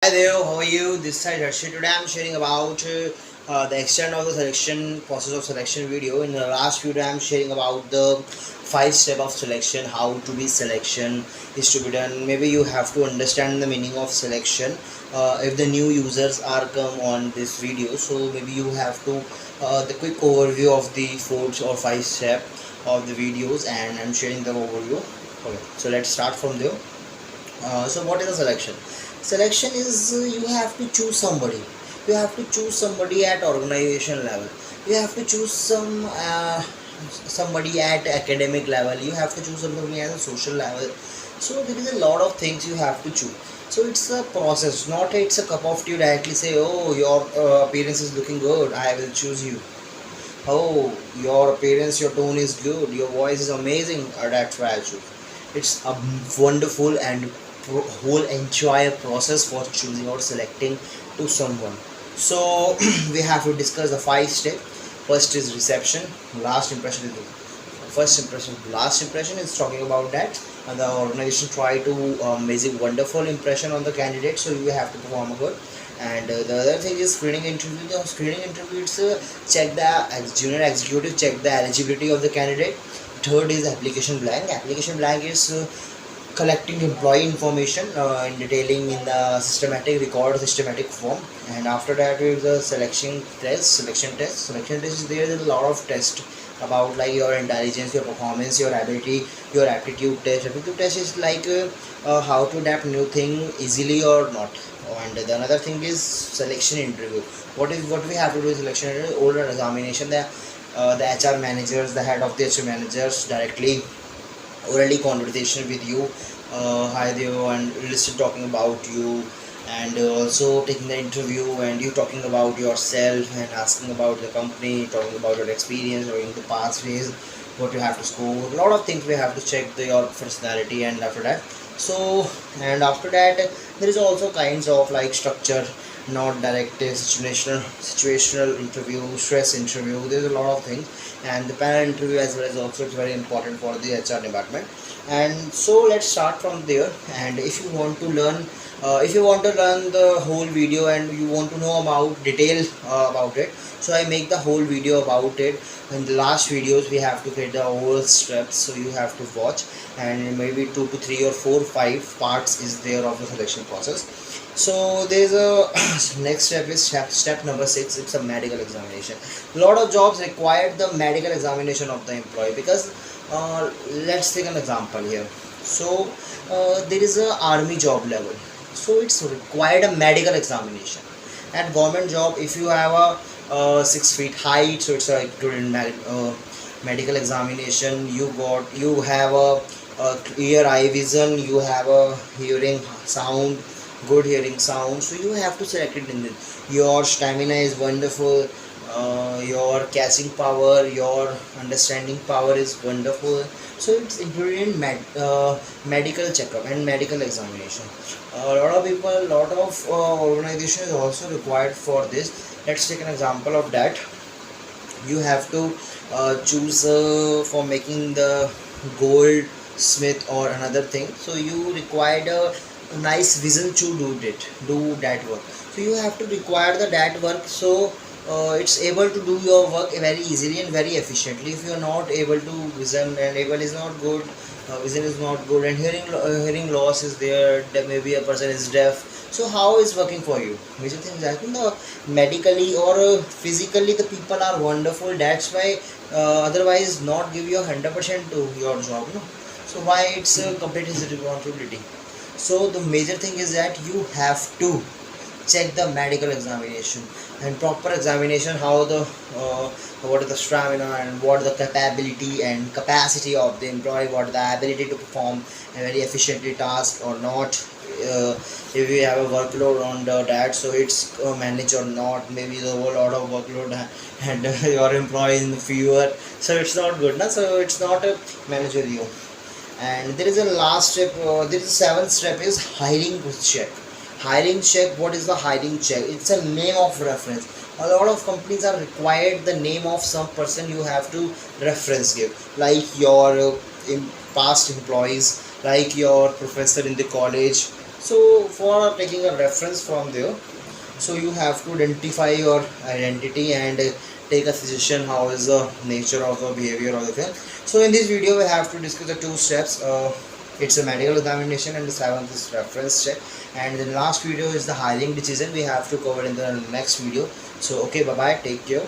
Hi there, how are you? This side Harshit. Today I'm sharing about the extent of the selection process of selection video. In the last video, I'm sharing about the 5 step of selection, how to be selection is to be done. Maybe you have to understand the meaning of selection. If the new users are come on this video, so maybe you have to the quick overview of the 4 or 5 step of the videos, and I'm sharing the overview. Okay, so let's start from there. So what is a selection? Selection is you have to choose somebody. You have to choose somebody at organization level. You have to choose somebody at academic level. You have to choose somebody at a social level. So there is a lot of things you have to choose. So it's a process, not it's a cup of tea. Directly say, oh, your appearance is looking good, I will choose you. Oh, your appearance, your tone is good, your voice is amazing, that's why I choose. It's a wonderful and whole entire process for choosing or selecting to someone. So we have to discuss the 5 step. First is reception, last impression is the first impression, last impression is talking about that, and the organization try to make a wonderful impression on the candidate, so you have to perform good. And the other thing is screening interview. The screening interview, it's check the junior executive check the eligibility of the candidate. Third is application blank. Application blank is collecting employee information and detailing in the systematic record systematic form. And after that is the selection test is there is a lot of test about like your intelligence, your performance, your ability, your aptitude test is like how to adapt new thing easily or not. And the another thing is selection interview. What we have to do is selection interview, oral examination. The HR managers, the head of the HR managers directly orally conversation with you, hi there, and listen talking about you, and also taking the interview and you talking about yourself and asking about the company, talking about your experience or in the past days, what you have to score. A lot of things we have to check your personality, and after that, so and after that there is also kinds of like structure, not directive, situational interview, stress interview. There's a lot of things, and the panel interview as well as also it's very important for the HR department. And so let's start from there. And if you want to learn the whole video and you want to know about detail about it, so I make the whole video about it. In the last videos we have to get the whole steps, so you have to watch, and maybe 2 to 3 or 4 5 parts is there of the selection process. So there's a next step is step number 6. It's a medical examination. A lot of jobs require the medical examination of the employee, because let's take an example here. So there is a army job level, so it's required a medical examination. At government job, if you have a 6 feet height, so it's a included medical examination. You have a clear eye vision, you have a hearing sound, good hearing sound, so you have to select it in this. Your stamina is wonderful, your catching power, your understanding power is wonderful, so it's included in medical checkup and medical examination. A lot of people, a lot of organization is also required for this. Let's take an example of that. You have to choose for making the gold smith or another thing, so you required a nice vision to do that work. So you have to require the that work, so it's able to do your work very easily and very efficiently. If you are not able to vision and able is not good, vision is not good, and hearing loss is there, that maybe a person is deaf, so how is working for you? Major thing is that medically or physically the people are wonderful, that's why otherwise not give you 100% to your job, no. So why it's a complete responsibility. So the major thing is that you have to check the medical examination and proper examination, how the what is the stamina and what the capability and capacity of the employee, what the ability to perform a very efficiently task or not. If you have a workload on that, so it's managed or not. Maybe the whole lot of workload and your employee in fewer, so it's not good, na? So it's not a managerial. And there is a last step, there is a seventh step is hiring check. Hiring check, what is the hiring check? It's a name of reference. A lot of companies are required the name of some person you have to reference give, like your past employees, like your professor in the college, So for taking a reference from there, so you have to identify your identity and take a suggestion how is the nature of the behavior of the thing. So in this video we have to discuss the two steps. It's a medical examination and the seventh is reference check, and the last video is the hiring decision we have to cover in the next video. So okay, bye bye, take care.